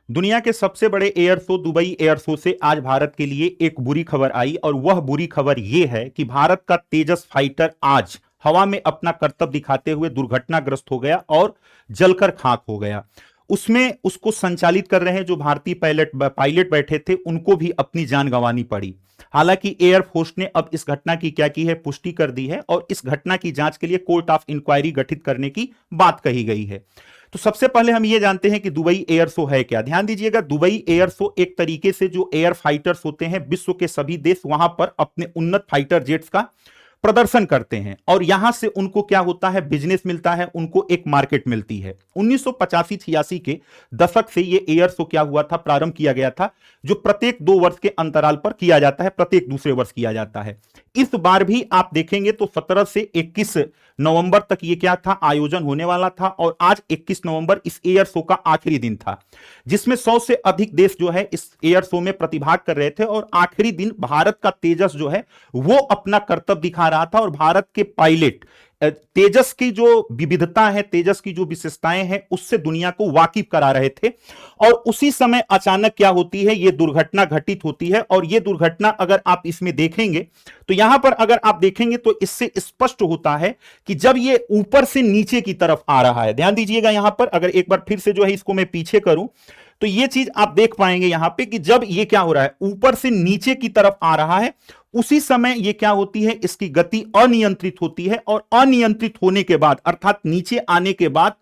दुनिया के सबसे बड़े air show Dubai air show से आज भारत के लिए एक बुरी खबर आई और वह बुरी खबर यह है कि भारत का तेजस फाइटर आज हवा में अपना करतब दिखाते हुए दुर्घटनाग्रस्त हो गया और जलकर खाक हो गया। उसमें उसको संचालित कर रहे हैं जो भारतीय पायलट पायलट बैठे थे, उनको भी अपनी जान गंवानी पड़ी। हालांकि एयरफोर्स ने अब इस घटना की क्या की है, पुष्टि कर दी है और इस घटना की जांच के लिए कोर्ट ऑफ इंक्वायरी गठित करने की बात कही गई है। तो सबसे पहले हम ये जानते हैं कि दुबई एयर शो है क्या। ध्यान दीजिएगा, दुबई एयर शो एक तरीके से जो एयर फाइटर्स होते हैं, विश्व के सभी देश वहां पर अपने उन्नत फाइटर जेट्स का प्रदर्शन करते हैं और यहां से उनको क्या होता है, बिजनेस मिलता है, उनको एक मार्केट मिलती है। 1985-86 के दशक से ये एयर शो क्या हुआ था, प्रारंभ किया गया था, जो प्रत्येक 2 वर्ष के अंतराल पर किया जाता है, प्रत्येक दूसरे वर्ष किया जाता है। इस बार भी आप देखेंगे तो 17 से 21 नवंबर तक ये क्या था, आयोजन होने वाला था और आज 21 नवंबर इस एयर शो का आखिरी दिन था, जिसमें 100 से अधिक देश जो है इस एयर शो में प्रतिभाग कर रहे थे। और आखिरी दिन भारत का तेजस जो है वो अपना कर्तव्य दिखा रहा था और भारत के पायलट तेजस की जो विविधता है, तेजस की जो विशेषताएं हैं, उससे दुनिया को वाकिफ करा रहे थे। और उसी समय अचानक क्या होती है, यह दुर्घटना घटित होती है। और यह दुर्घटना अगर आप इसमें देखेंगे तो यहां पर अगर आप देखेंगे तो इससे स्पष्ट होता है कि जब यह ऊपर से नीचे की तरफ आ रहा है, ध्यान दीजिएगा यहां पर अगर एक बार फिर से जो है इसको मैं पीछे करूं तो यह चीज आप देख पाएंगे यहां पे कि जब यह क्या हो रहा है, ऊपर से नीचे की तरफ आ रहा है, उसी समय यह क्या होती है, इसकी गति अनियंत्रित होती है और अनियंत्रित होने के बाद अर्थात नीचे आने के बाद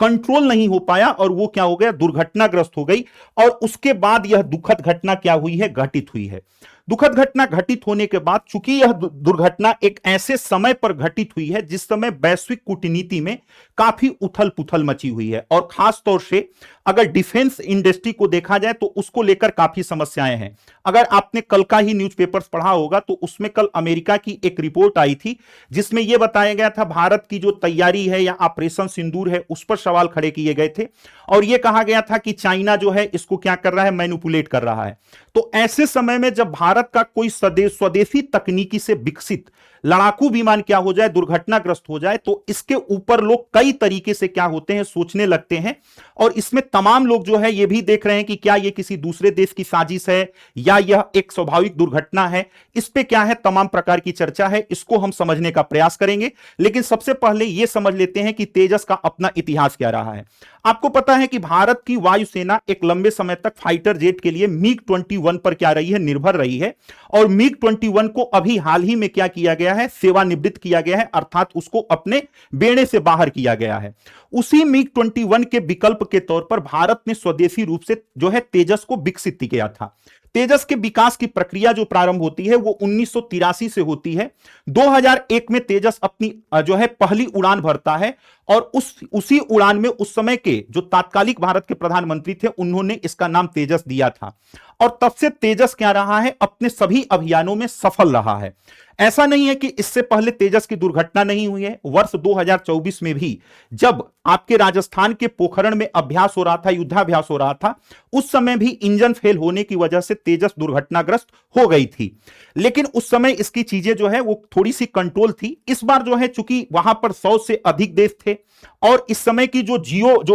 कंट्रोल नहीं हो पाया और वो क्या हो गया, दुर्घटनाग्रस्त हो गई। और उसके बाद यह दुखद घटना क्या हुई है, घटित हुई है। दुखद घटना घटित होने के बाद चूंकि यह दुर्घटना एक ऐसे समय पर घटित हुई है जिस समय वैश्विक कूटनीति में काफी उथल पुथल मची हुई है और खास तौर से अगर डिफेंस इंडस्ट्री को देखा जाए तो उसको लेकर काफी समस्याएं हैं। अगर आपने कल का ही न्यूज़पेपर्स पढ़ा होगा तो उसमें कल अमेरिका की एक रिपोर्ट आई थी जिसमें यह बताया गया था भारत की जो तैयारी है या ऑपरेशन सिंदूर है उस पर सवाल खड़े किए गए थे और यह कहा गया था कि चाइना जो है इसको क्या कर रहा है, मैनिपुलेट कर रहा है। तो ऐसे समय में जब भारत का कोई स्वदेशी तकनीकी से विकसित लड़ाकू विमान क्या हो जाए, दुर्घटनाग्रस्त हो जाए, तो इसके ऊपर लोग कई तरीके से क्या होते हैं, सोचने लगते हैं। और इसमें तमाम लोग जो है ये भी देख रहे हैं कि क्या ये किसी दूसरे देश की साजिश है या यह एक स्वाभाविक दुर्घटना है। इस पे क्या है, तमाम प्रकार की चर्चा है, इसको हम समझने का प्रयास करेंगे। लेकिन सबसे पहले यह समझ लेते हैं कि तेजस का अपना इतिहास क्या रहा है। आपको पता है कि भारत की वायुसेना एक लंबे समय तक फाइटर जेट के लिए मिग 21 पर क्या रही है, निर्भर रही है। और मिग 21 को अभी हाल ही में क्या किया गया है, सेवानिवृत्त किया गया है, अर्थात उसको अपने बेड़े से बाहर किया गया है। उसी मिग 21 के विकल्प के तौर पर भारत ने स्वदेशी रूप से जो है तेजस को विकसित किया था। तेजस के विकास की प्रक्रिया जो प्रारंभ होती है वो 1983 से होती है। 2001 में तेजस अपनी जो है पहली उड़ान भरता है और उसी उड़ान में उस समय के जो तात्कालिक भारत के प्रधानमंत्री थे उन्होंने इसका नाम तेजस दिया था। और तब से तेजस क्या रहा है, अपने सभी अभियानों में सफल रहा है। ऐसा नहीं है कि इससे पहले तेजस की दुर्घटना नहीं हुई है। वर्ष 2024 में भी जब आपके राजस्थान के पोखरण में अभ्यास हो रहा था, युद्धाभ्यास हो रहा था, उस समय भी इंजन फेल होने की वजह से तेजस दुर्घटनाग्रस्त हो गई थी। लेकिन उस समय इसकी चीजें जो है वो थोड़ी सी कंट्रोल थी। इस बार जो है चूंकि वहां पर 100 से अधिक देश थे और इस समय की जो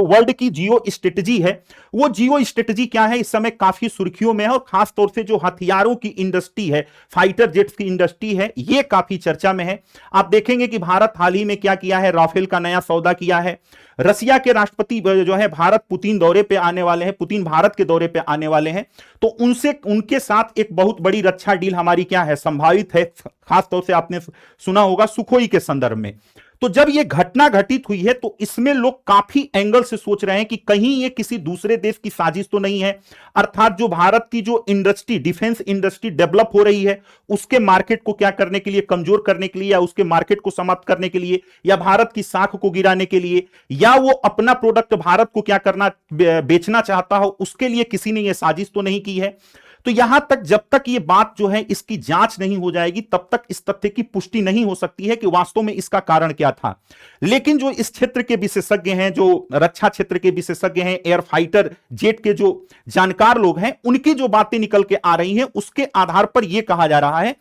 वर्ल्ड की जियो स्ट्रेटजी है, वो जियो स्ट्रेटजी क्या है, इस समय काफी सुर्खियों में है। और खासतौर से जो हथियारों की इंडस्ट्री है, फाइटर जेट्स की इंडस्ट्री है, ये काफी चर्चा में है। आप देखेंगे कि भारत हाल ही में क्या किया है, राफेल का नया सौदा किया है। रसिया के राष्ट्रपति जो है भारत पुतिन दौरे पे आने वाले हैं, पुतिन भारत के दौरे पे आने वाले हैं, तो उनके साथ एक बहुत बड़ी रक्षा डील हमारी क्या है, संभावित है। खासतौर से आपने सुना होगा सुखोई के संदर्भ में। तो जब यह घटना घटित हुई है तो इसमें लोग काफी एंगल से सोच रहे हैं कि कहीं ये किसी दूसरे देश की साजिश तो नहीं है, अर्थात जो भारत की जो इंडस्ट्री, डिफेंस इंडस्ट्री डेवलप हो रही है, उसके मार्केट को क्या करने के लिए, कमजोर करने के लिए, या उसके मार्केट को समाप्त करने के लिए, या भारत की साख को गिराने के लिए, या वो अपना प्रोडक्ट भारत को क्या करना, बेचना चाहता हो, उसके लिए किसी ने यह साजिश तो नहीं की है। तो यहां तक जब तक ये बात जो है इसकी जांच नहीं हो जाएगी तब तक इस तथ्य की पुष्टि नहीं हो सकती है कि वास्तव में इसका कारण क्या था। लेकिन जो इस क्षेत्र के विशेषज्ञ हैं, जो रक्षा क्षेत्र के विशेषज्ञ हैं, एयर फाइटर जेट के जो जानकार लोग हैं, उनकी जो बातें निकल के आ रही हैं उसके आधार पर यह कहा जा रहा है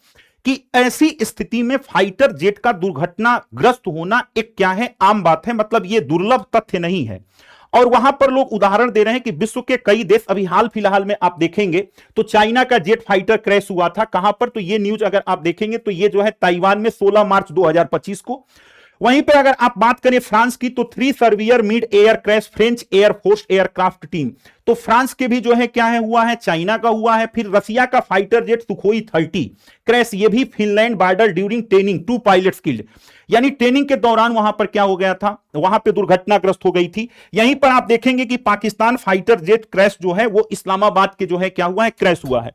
कि ऐसी स्थिति में फाइटर जेट का दुर्घटनाग्रस्त होना एक क्या है, आम बात है, मतलब यह दुर्लभ तथ्य नहीं है। और वहां पर लोग उदाहरण दे रहे हैं कि विश्व के कई देश, अभी हाल फिलहाल में आप देखेंगे तो चाइना का जेट फाइटर क्रैश हुआ था, कहां पर, तो ये न्यूज अगर आप देखेंगे तो ये जो है ताइवान में 16 मार्च 2025 को। वहीं पे अगर आप बात करें फ्रांस की, तो 3 surveyor mid air crash French air force aircraft team, तो फ्रांस के भी जो है क्या है हुआ है, चाइना का हुआ है। फिर रसिया का फाइटर जेट सुखोई 30 क्रैश, ये भी Finland border during training, 2 pilots killed, यानी ट्रेनिंग के दौरान वहां पर क्या हो गया था, वहां पे दुर्घटनाग्रस्त हो गई थी। यहीं पर आप देखेंगे कि पाकिस्तान फाइटर जेट क्रैश जो है वो इस्लामाबाद के जो है क्या हुआ है, क्रैश हुआ है।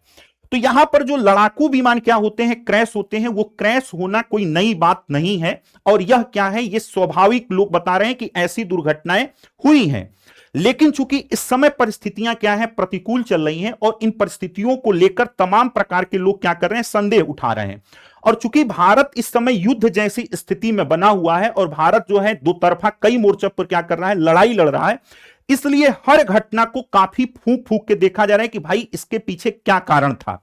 तो यहां पर जो लड़ाकू विमान क्या होते हैं, क्रैश होते हैं, वो क्रैश होना कोई नई बात नहीं है, और यह क्या है, ये स्वाभाविक, लोग बता रहे हैं कि ऐसी दुर्घटनाएं हुई हैं। लेकिन चूंकि इस समय परिस्थितियां क्या है, प्रतिकूल चल रही हैं, और इन परिस्थितियों को लेकर तमाम प्रकार के लोग क्या कर रहे हैं, संदेह उठा रहे हैं। और चूंकि भारत इस समय युद्ध जैसी स्थिति में बना हुआ है, और भारत जो है दो तरफा कई मोर्चों पर क्या कर रहा है, लड़ाई लड़ रहा है, इसलिए हर घटना को काफी फूंक फूंक के देखा जा रहा है कि भाई इसके पीछे क्या कारण था।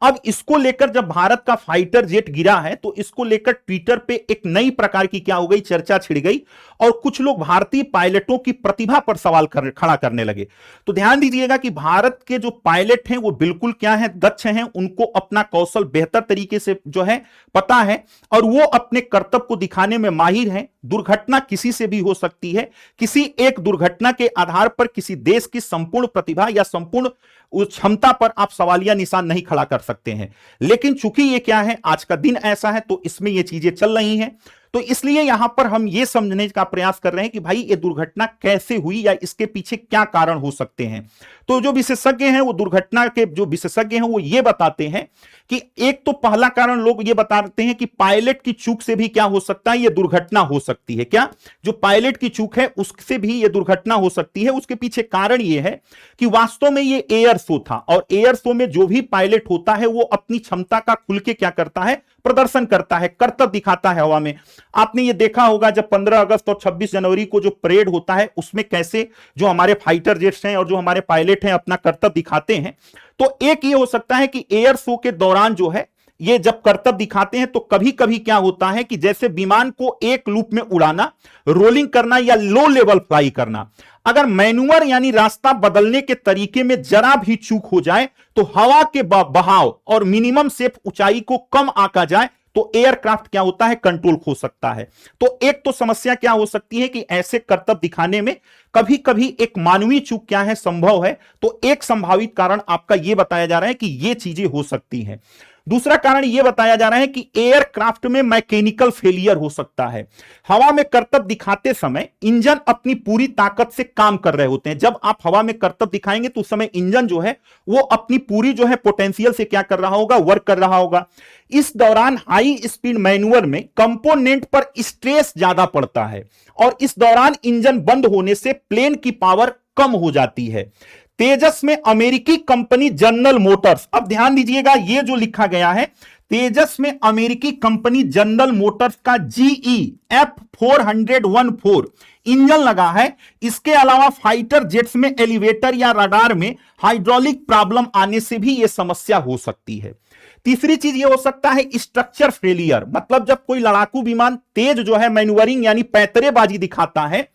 अब इसको लेकर जब भारत का फाइटर जेट गिरा है, तो इसको लेकर ट्विटर पे एक नई प्रकार की क्या हो गई, चर्चा छिड़ गई, और कुछ लोग भारतीय पायलटों की प्रतिभा पर सवाल खड़ा करने लगे। तो ध्यान दीजिएगा कि भारत के जो पायलट हैं वो बिल्कुल क्या है, दक्ष हैं, उनको अपना कौशल बेहतर तरीके से जो है पता है, और वो अपने कर्तव्य को दिखाने में माहिर हैं। दुर्घटना किसी से भी हो सकती है, किसी एक दुर्घटना के आधार पर किसी देश की संपूर्ण प्रतिभा या संपूर्ण उस क्षमता पर आप सवालिया निशान नहीं खड़ा कर सकते हैं। लेकिन चूंकि ये क्या है, आज का दिन ऐसा है, तो इसमें ये चीजें चल रही हैं, तो इसलिए यहां पर हम ये समझने का प्रयास कर रहे हैं कि भाई ये दुर्घटना कैसे हुई या इसके पीछे क्या कारण हो सकते हैं। तो जो विशेषज्ञ हैं, वो दुर्घटना के जो विशेषज्ञ हैं वो ये बताते हैं कि एक तो पहला कारण लोग ये बताते हैं कि पायलट की चूक से भी क्या हो सकता है, ये दुर्घटना हो सकती है। क्या, जो पायलट की चूक है उससे भी ये दुर्घटना हो सकती है। उसके पीछे कारण ये है कि वास्तव में ये एयर शो था, और एयर शो में जो भी पायलट होता है वो अपनी क्षमता का खुल के क्या करता है, प्रदर्शन करता है, कर्तव्य दिखाता है हवा में। आपने ये देखा होगा जब 15 अगस्त और 26 जनवरी को जो परेड होता है, उसमें कैसे जो हमारे फाइटर जेट्स हैं और जो हमारे पायलट हैं अपना कर्तव्य दिखाते हैं। तो एक ये हो सकता है कि एयर शो के दौरान जो है ये जब कर्तव्य दिखाते हैं, तो कभी कभी क्या होता है कि जैसे विमान को एक लूप में उड़ाना, रोलिंग करना या लो लेवल फ्लाई करना, अगर मैन्यूवर यानी रास्ता बदलने के तरीके में जरा भी चूक हो जाए, तो हवा के बहाव और मिनिमम सेफ ऊंचाई को कम आंका जाए, तो एयरक्राफ्ट क्या होता है, कंट्रोल खो सकता है। तो एक तो समस्या क्या हो सकती है कि ऐसे कर्तव्य दिखाने में कभी कभी एक मानवीय चूक क्या है, संभव है। तो एक संभावित कारण आपका यह बताया जा रहा है कि यह चीजें हो सकती हैं। दूसरा कारण यह बताया जा रहा है कि एयरक्राफ्ट में मैकेनिकल फेलियर हो सकता है। हवा में करतब दिखाते समय इंजन अपनी पूरी ताकत से काम कर रहे होते हैं। जब आप हवा में करतब दिखाएंगे तो उस समय इंजन जो है वो अपनी पूरी जो है पोटेंशियल से क्या कर रहा होगा, वर्क कर रहा होगा। इस दौरान हाई स्पीड मैन्यूवर में कंपोनेंट पर स्ट्रेस ज्यादा पड़ता है और इस दौरान इंजन बंद होने से प्लेन की पावर कम हो जाती है। तेजस में अमेरिकी कंपनी जनरल मोटर्स, अब ध्यान दीजिएगा ये जो लिखा गया है, तेजस में अमेरिकी कंपनी जनरल मोटर्स का GE F414 इंजन लगा है। इसके अलावा फाइटर जेट्स में एलिवेटर या रडार में हाइड्रोलिक प्रॉब्लम आने से भी यह समस्या हो सकती है। तीसरी चीज यह हो सकता है स्ट्रक्चर फेलियर, मतलब जब कोई लड़ाकू विमान तेज जो है मैन्यूवरिंग यानी पैतरेबाजी दिखाता है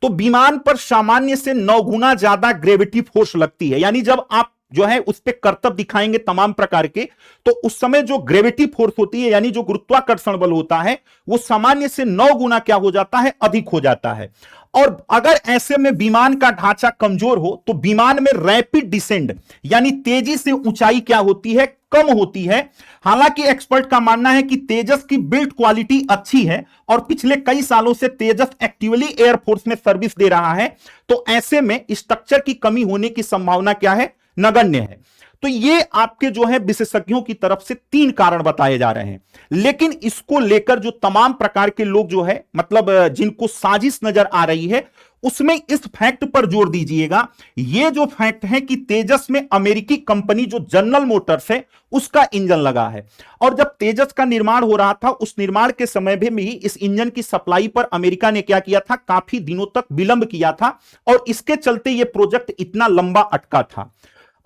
तो विमान पर सामान्य से 9 गुना ज्यादा ग्रेविटी फोर्स लगती है। यानी जब आप जो है उस पर करतब दिखाएंगे तमाम प्रकार के, तो उस समय जो ग्रेविटी फोर्स होती है यानी जो गुरुत्वाकर्षण बल होता है वो सामान्य से 9 गुना क्या हो जाता है, अधिक हो जाता है। और अगर ऐसे में विमान का ढांचा कमजोर हो तो विमान में रैपिड डिसेंड यानी तेजी से ऊंचाई क्या होती है, कम होती है। हालांकि एक्सपर्ट का मानना है कि तेजस की बिल्ड क्वालिटी अच्छी है और पिछले कई सालों से तेजस एक्टिवली एयरफोर्स में सर्विस दे रहा है, तो ऐसे में स्ट्रक्चर की कमी होने की संभावना क्या है, नगण्य है। तो ये आपके जो है विशेषज्ञों की तरफ से 3 कारण बताए जा रहे हैं। लेकिन इसको लेकर जो तमाम प्रकार के लोग जो है मतलब जिनको साजिश नजर आ रही है, उसमें इस फैक्ट पर जोर दीजिएगा। ये जो फैक्ट है कि तेजस में अमेरिकी कंपनी जो जनरल मोटर्स है उसका इंजन लगा है, और जब तेजस का निर्माण हो रहा था उस निर्माण के समय भी इस इंजन की सप्लाई पर अमेरिका ने क्या किया था, काफी दिनों तक विलंब किया था और इसके चलते यह प्रोजेक्ट इतना लंबा अटका था।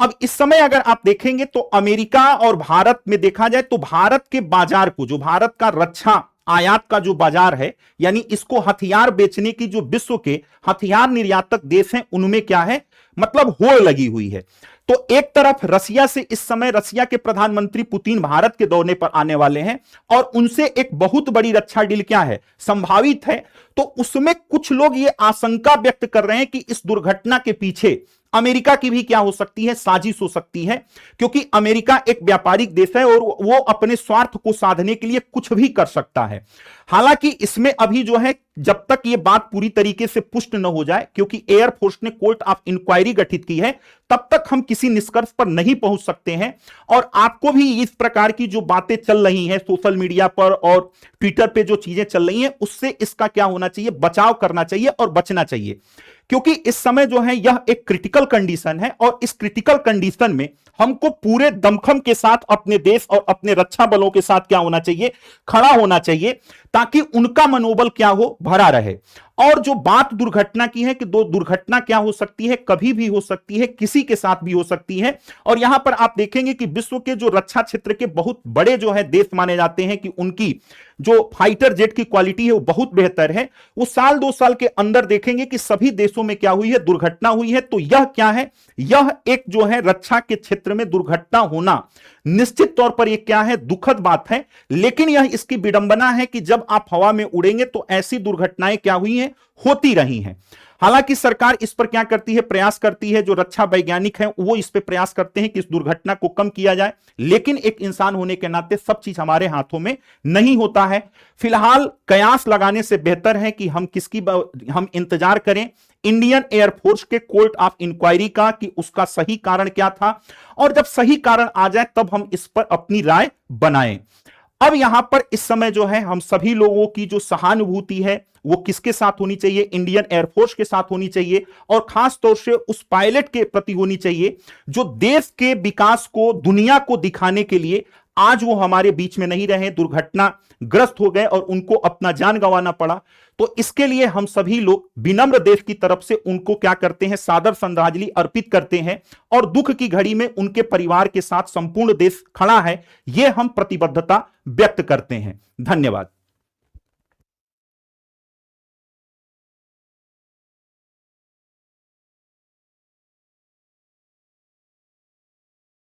अब इस समय अगर आप देखेंगे तो अमेरिका और भारत में देखा जाए तो भारत के बाजार को, जो भारत का रक्षा आयात का जो बाजार है, यानी इसको हथियार बेचने की जो विश्व के हथियार निर्यातक देश हैं उनमें क्या है, मतलब होड़ लगी हुई है। तो एक तरफ रसिया से इस समय रसिया के प्रधानमंत्री पुतिन भारत के दौरे पर आने वाले हैं और उनसे एक बहुत बड़ी रक्षा डील क्या है, संभावित है। तो उसमें कुछ लोग ये आशंका व्यक्त कर रहे हैं कि इस दुर्घटना के पीछे अमेरिका की भी क्या हो सकती है, साजिश हो सकती है, क्योंकि अमेरिका एक व्यापारिक देश है और वो अपने स्वार्थ को साधने के लिए कुछ भी कर सकता है। हालांकि इसमें अभी जो है, जब तक ये बात पूरी तरीके से पुष्ट न हो जाए, क्योंकि एयरफोर्स ने कोर्ट ऑफ इंक्वायरी गठित की है, तब तक हम किसी निष्कर्ष पर नहीं पहुंच सकते हैं। और आपको भी इस प्रकार की जो बातें चल रही हैं सोशल मीडिया पर और ट्विटर पे जो चीजें चल रही हैं, उससे इसका क्या होना चाहिए, बचाव करना चाहिए और बचना चाहिए, क्योंकि इस समय जो है यह एक क्रिटिकल कंडीशन है और इस क्रिटिकल कंडीशन में हमको पूरे दमखम के साथ अपने देश और अपने रक्षा बलों के साथ क्या होना चाहिए, खड़ा होना चाहिए, ताकि उनका मनोबल क्या हो, भरा रहे। और जो बात दुर्घटना की है कि दो दुर्घटना क्या हो सकती है, कभी भी हो सकती है, किसी के साथ भी हो सकती है। और यहां पर आप देखेंगे कि विश्व के जो रक्षा क्षेत्र के बहुत बड़े जो है देश माने जाते हैं कि उनकी जो फाइटर जेट की क्वालिटी है वो बहुत बेहतर है, वो साल 2 साल के अंदर देखेंगे कि सभी देशों में क्या हुई है, दुर्घटना हुई है। तो यह क्या है, यह एक जो है रक्षा के क्षेत्र में दुर्घटना होना निश्चित तौर पर यह क्या है, दुखद बात है। लेकिन यह इसकी विडंबना है कि जब आप हवा में उड़ेंगे तो ऐसी दुर्घटनाएं क्या हुई हैं, होती रही हैं। हालांकि सरकार इस पर क्या करती है, प्रयास करती है, जो रक्षा वैज्ञानिक हैं वो इस पर प्रयास करते हैं कि इस दुर्घटना को कम किया जाए, लेकिन एक इंसान होने के नाते सब चीज हमारे हाथों में नहीं होता है। फिलहाल कयास लगाने से बेहतर है कि हम इंतजार करें इंडियन एयरफोर्स के कोर्ट ऑफ इंक्वायरी का, कि उसका सही कारण क्या था, और जब सही कारण आ जाए तब हम इस पर अपनी राय बनाएं। अब यहां पर इस समय जो है हम सभी लोगों की जो सहानुभूति है वो किसके साथ होनी चाहिए, इंडियन एयरफोर्स के साथ होनी चाहिए, और खास तौर से उस पायलट के प्रति होनी चाहिए जो देश के विकास को दुनिया को दिखाने के लिए आज वो हमारे बीच में नहीं रहे, दुर्घटनाग्रस्त हो गए और उनको अपना जान गंवाना पड़ा। तो इसके लिए हम सभी लोग विनम्र देश की तरफ से उनको क्या करते हैं, सादर श्रद्धांजलि अर्पित करते हैं, और दुख की घड़ी में उनके परिवार के साथ संपूर्ण देश खड़ा है, यह हम प्रतिबद्धता व्यक्त करते हैं। धन्यवाद।